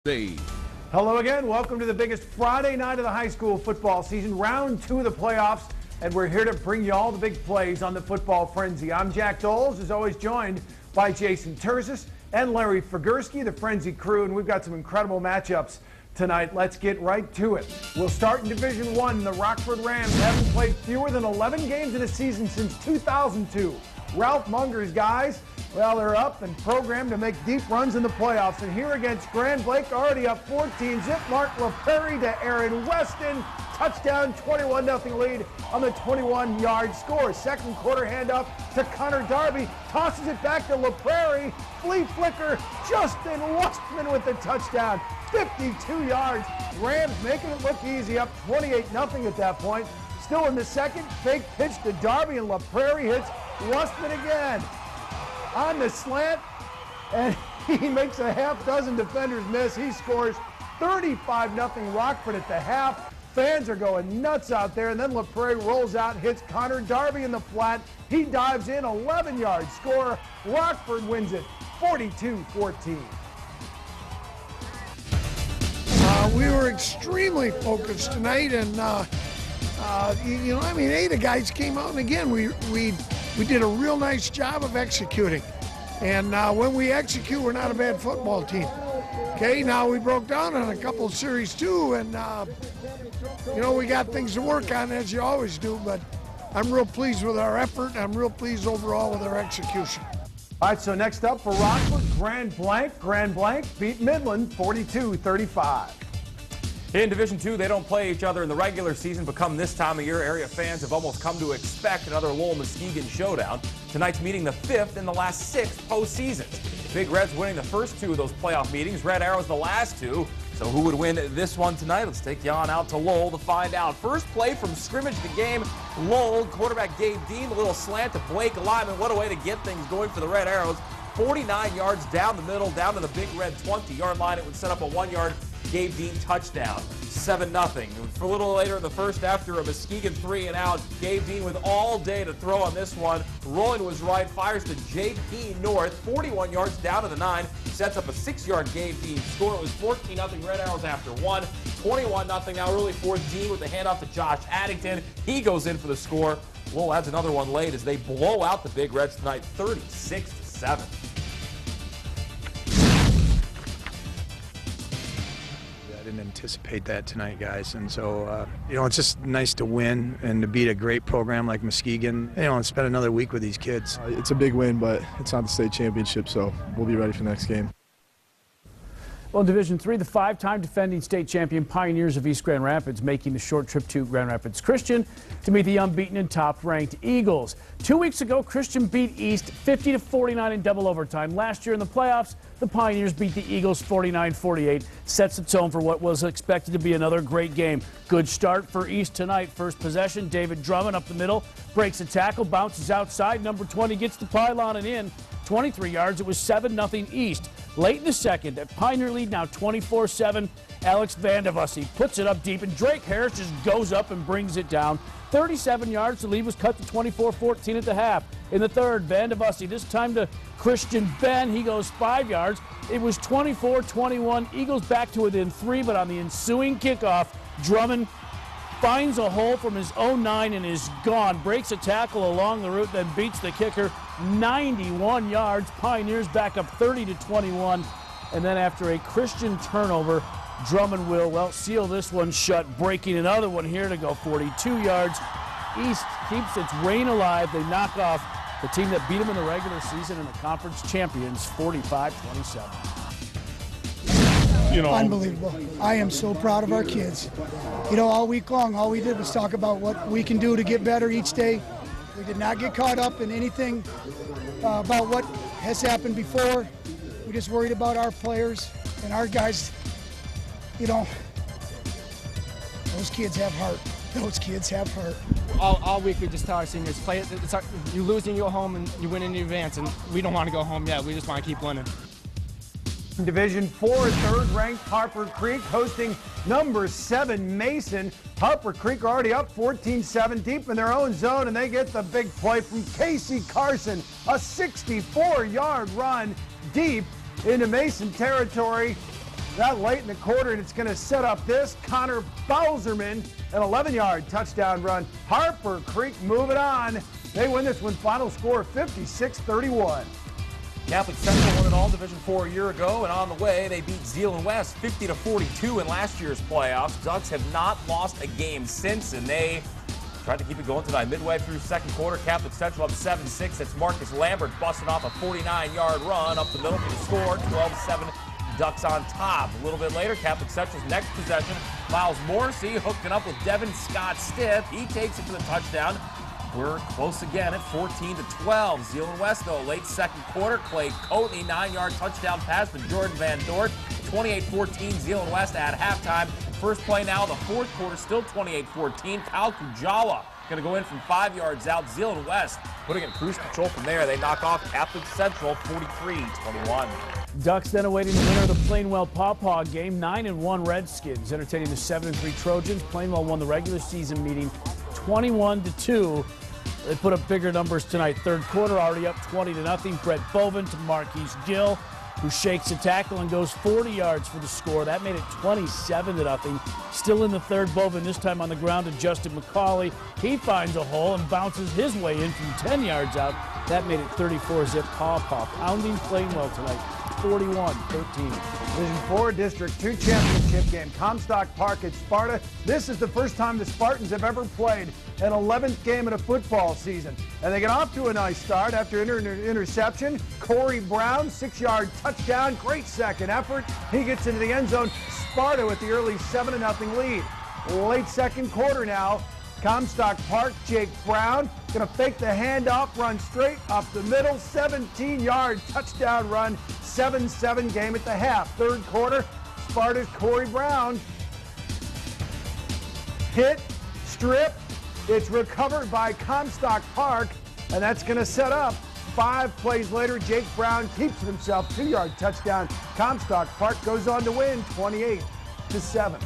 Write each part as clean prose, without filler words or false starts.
Hello again. Welcome to the biggest Friday night of the high school football season, round 2 of the playoffs, and we're here to bring you all the big plays on the football frenzy. I'm Jack Doles, as always joined by Jason Terzis and Larry Figursky, the Frenzy crew, and we've got some incredible matchups tonight. Let's get right to it. We'll start in Division 1. The Rockford Rams haven't played fewer than 11 games in a season since 2002. Ralph Munger's guys, well, they're up and programmed to make deep runs in the playoffs. And here against Grand Blanc, already up 14. Zip Mark LaPrairie to Aaron Weston. Touchdown, 21-0 lead on the 21-yard score. Second quarter handoff to Connor Darby. Tosses it back to LaPrairie. Flea flicker, Justin Westman with the touchdown. 52 yards. Rams making it look easy, up 28-0 at that point. Still in the second, fake pitch to Darby, and LaPrairie hits Westman again on the slant, and he makes a half dozen defenders miss. He scores 35-0 Rockford at the half. Fans are going nuts out there, and then LaPrairie rolls out and hits Connor Darby in the flat. He dives in, 11-yard score. Rockford wins it 42-14. We were extremely focused tonight, and the guys came out, and again, we did a real nice job of executing. And when we execute, we're not a bad football team. Okay, now we broke down on a couple of series too, and we got things to work on, as you always do, but I'm real pleased with our effort. I'm real pleased overall with our execution. All right, so next up for Rockford, Grand Blanc. Grand Blanc beat Midland 42-35. In Division 2, they don't play each other in the regular season, but come this time of year, area fans have almost come to expect another Lowell-Muskegon showdown. Tonight's meeting the 5th in the last 6 postseasons. Big Reds winning the first 2 of those playoff meetings, Red Arrows the last 2. So who would win this one tonight? Let's take you on out to Lowell to find out. First play from scrimmage the game, Lowell, quarterback Gabe Dean, a little slant to Blake Lyman. What a way to get things going for the Red Arrows. 49 yards down the middle, down to the Big Red 20-yard line. It would set up a 1-yard Gabe Dean touchdown, 7-0. For a little later in the first, after a Muskegon 3-and-out, Gabe Dean with all day to throw on this one. Rolling to his right, fires to J.P. North, 41 yards down to the 9, sets up a 6-yard Gabe Dean score. It was 14-0 Red Arrows after 1, 21-0 now early for Dean with the handoff to Josh Addington. He goes in for the score. Lowell adds another one late as they blow out the Big Reds tonight, 36-7. I didn't anticipate that tonight, guys, and so it's just nice to win and to beat a great program like Muskegon, and spend another week with these kids. It's a big win, but it's not the state championship, so we'll be ready for the next game. Well, in Division 3, the 5-time defending state champion Pioneers of East Grand Rapids making the short trip to Grand Rapids Christian to meet the unbeaten and top-ranked Eagles. 2 weeks ago, Christian beat East 50-49 in double overtime. Last year in the playoffs, the Pioneers beat the Eagles 49-48. Sets its tone for what was expected to be another great game. Good start for East tonight. First possession, David Drummond up the middle, breaks a tackle, bounces outside. Number 20 gets the pylon and in. 23 yards. It was 7-0 East. Late in the second, at Pioneer lead now 24-7. Alex Vandevussy puts it up deep, and Drake Harris just goes up and brings it down. 37 yards. The lead was cut to 24-14 at the half. In the third, Vandevussy, this time to Christian Ben. He goes 5 yards. It was 24-21. Eagles back to within 3, but on the ensuing kickoff, Drummond finds a hole from his own 9 and is gone. Breaks a tackle along the route, then beats the kicker 91 yards. Pioneers back up 30-21. And then after a Christian turnover, Drummond will, seal this one shut, breaking another one here to go 42 yards. East keeps its reign alive. They knock off the team that beat them in the regular season and the conference champions 45-27. Unbelievable. I am so proud of our kids. All week long, all we did was talk about what we can do to get better each day. We did not get caught up in anything about what has happened before. We just worried about our players and our guys. Those kids have heart. Those kids have heart. All week we just tell our seniors, play it. You lose and you go home, and you win and you advance, and we don't want to go home yet. We just want to keep winning. Division 4, third-ranked Harper Creek hosting number 7 Mason. Harper Creek already up 14-7 deep in their own zone, and they get the big play from Casey Carson. A 64-yard run deep into Mason territory. that late in the quarter, and it's going to set up this. Connor Bowserman, an 11-yard touchdown run. Harper Creek moving on. They win this one, final score 56-31. Catholic Central won it all Division IV a year ago, and on the way they beat Zeeland West 50-42 in last year's playoffs. Ducks have not lost a game since, and they tried to keep it going tonight. Midway through second quarter, Catholic Central up 7-6. That's Marcus Lambert busting off a 49-yard run up the middle for the score. 12-7, Ducks on top. A little bit later, Catholic Central's next possession, Miles Morrissey hooking up with Devin Scott Stiff. He takes it for the touchdown. We're close again at 14-12. Zeeland West, though, late second quarter. Clay Coatney, 9-yard touchdown pass to Jordan Van Dort. 28-14, Zeeland West at halftime. First play now, the fourth quarter, still 28-14. Kyle Kujawa going to go in from 5 yards out. Zeeland West putting in cruise control from there. They knock off Catholic Central 43-21. Ducks then awaiting the winner of the Plainwell Pawpaw game. 9-1 Redskins entertaining the 7-3 Trojans. Plainwell won the regular season meeting 21-2. They put up bigger numbers tonight. Third quarter already up 20-0. Brett Bovin to Marquise Gill, who shakes a tackle and goes 40 yards for the score. That made it 27-0. Still in the third, Bovin this time on the ground to Justin McCauley. He finds a hole and bounces his way in from 10 yards out. That made it 34-zip. Pawpaw pounding Plainwell tonight, 41-13. Division 4 District 2 championship game, Comstock Park at Sparta. This is the first time the Spartans have ever played an 11th game in a football season. And they get off to a nice start after interception. Corey Brown, 6-yard touchdown. Great second effort. He gets into the end zone. Sparta with the early 7-0 lead. Late second quarter now. Comstock Park, Jake Brown going to fake the handoff, run straight up the middle, 17-yard touchdown run, 7-7 game at the half. Third quarter, Sparta's Corey Brown hit, strip. It's recovered by Comstock Park, and that's going to set up 5 plays later. Jake Brown keeps it himself, 2-yard touchdown. Comstock Park goes on to win 28-7.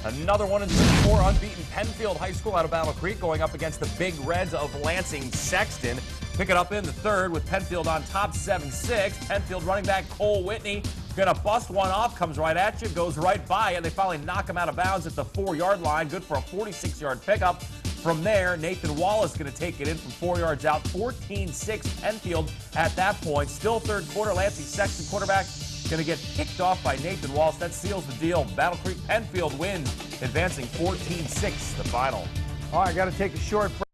Another one in Division 4, unbeaten Penfield High School out of Battle Creek going up against the Big Reds of Lansing Sexton. Pick it up in the third with Penfield on top 7-6. Penfield running back Cole Whitney going to bust one off, comes right at you, goes right by, and they finally knock him out of bounds at the 4-yard line. Good for a 46-yard pickup. From there, Nathan Wallace going to take it in from 4 yards out. 14-6 Penfield at that point. Still third quarter, Lansing Sexton quarterback going to get kicked off by Nathan Wallace. That seals the deal. Battle Creek Penfield wins, advancing 14-6 the final. All right, got to take a short break.